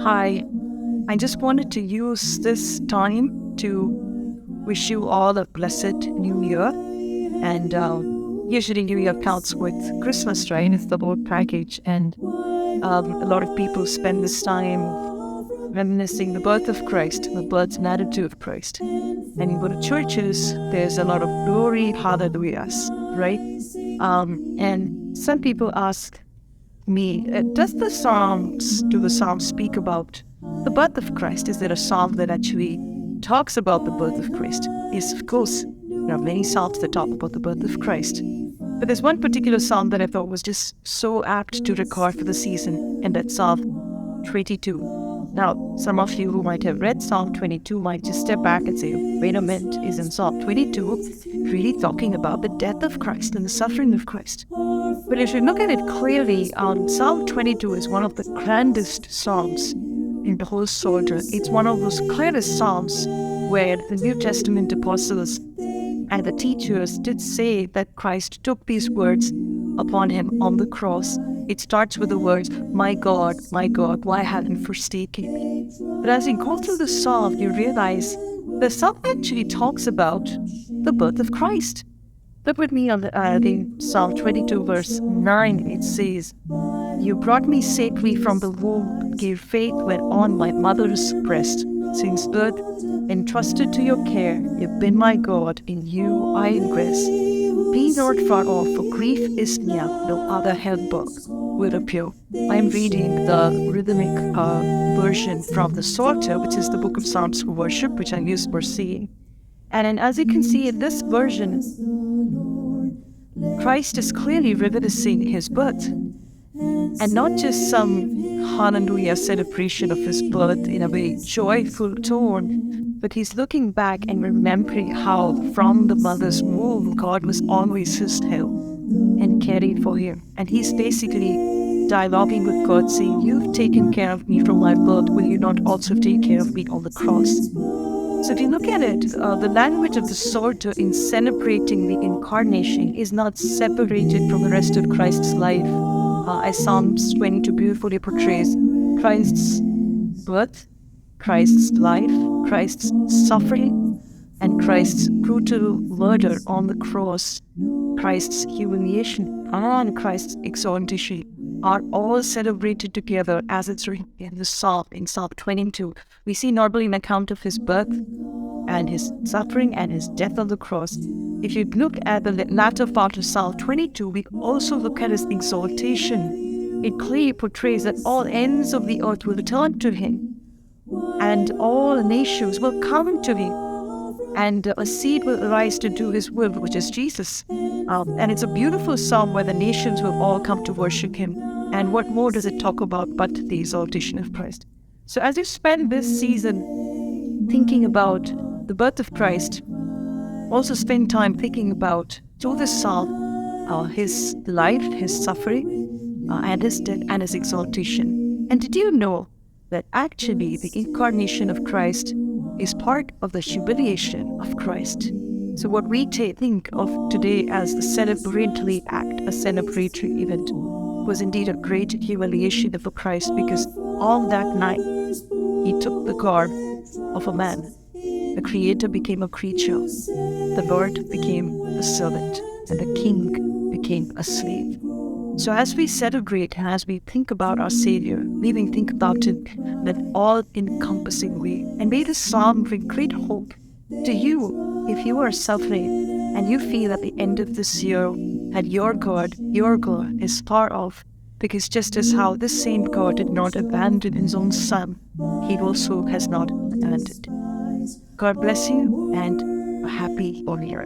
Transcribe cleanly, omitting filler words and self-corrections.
Hi, I just wanted to use this time to wish you all a blessed new year. And usually, New Year counts with Christmas, right? It's the whole package. And a lot of people spend this time reminiscing the birth of Christ, the birth and attitude of Christ. And you go to churches, there's a lot of glory, hallelujahs, right? And some people ask me, do the Psalms speak about the birth of Christ? Is there a psalm that actually talks about the birth of Christ? Yes, of course. There are many psalms that talk about the birth of Christ. But there's one particular psalm that I thought was just so apt to record for the season, and that's Psalm 22. Now, some of you who might have read Psalm 22 might just step back and say, wait a minute, isn't Psalm 22 really talking about the death of Christ and the suffering of Christ? But if you look at it clearly, Psalm 22 is one of the grandest psalms in the whole Psalter. It's one of those clearest psalms where the New Testament apostles and the teachers did say that Christ took these words upon him on the cross. It starts with the words, my God, why haven't you forsaken me? But as you go through the psalm, you realize the psalm actually talks about the birth of Christ. Look with me on the Psalm 22 verse 9. It says, you brought me safely from the womb, gave faith when on my mother's breast. Since birth, entrusted to your care, you've been my God, in you I ingress. Be not far off, for grief is near, no other helper will appear. I am reading the rhythmic version from the Psalter, which is the book of Psalms for worship, which I'm used for seeing. And as you can see in this version, Christ is clearly reminiscing his birth. And not just some hallelujah celebration of his birth in a very joyful tone, but he's looking back and remembering how from the mother's womb, God was always his help and carried for him. And he's basically dialoguing with God, saying, you've taken care of me from my birth, will you not also take care of me on the cross? So if you look at it, the language of the Psalter in celebrating the Incarnation is not separated from the rest of Christ's life. As Psalms 22 beautifully portrays Christ's birth, Christ's life, Christ's suffering, and Christ's brutal murder on the cross, Christ's humiliation, and Christ's exaltation are all celebrated together as it's written in the Psalm, in Psalm 22. We see not only an account of his birth and his suffering and his death on the cross. If you look at the latter part of Psalm 22, we also look at his exaltation. It clearly portrays that all ends of the earth will turn to him, and all nations will come to him, and a seed will arise to do his will, which is Jesus. And it's a beautiful psalm where the nations will all come to worship him. And what more does it talk about but the exaltation of Christ? So as you spend this season thinking about the birth of Christ, also spend time thinking about, through this psalm, his life, his suffering, and his death and his exaltation. And did you know that actually the Incarnation of Christ is part of the humiliation of Christ? So what we think of today as the celebratory act, a celebratory event, was indeed a great humiliation of Christ, because on that night he took the garb of a man. The Creator became a creature, the Lord became the servant, and the King became a slave. So as we celebrate and as we think about our Savior, may we think about it in an all-encompassing way. And may this psalm bring great hope to you if you are suffering and you feel at the end of this year that your God is far off, because just as how this same God did not abandon his own Son, he also has not abandoned. God bless you, and a happy New Year.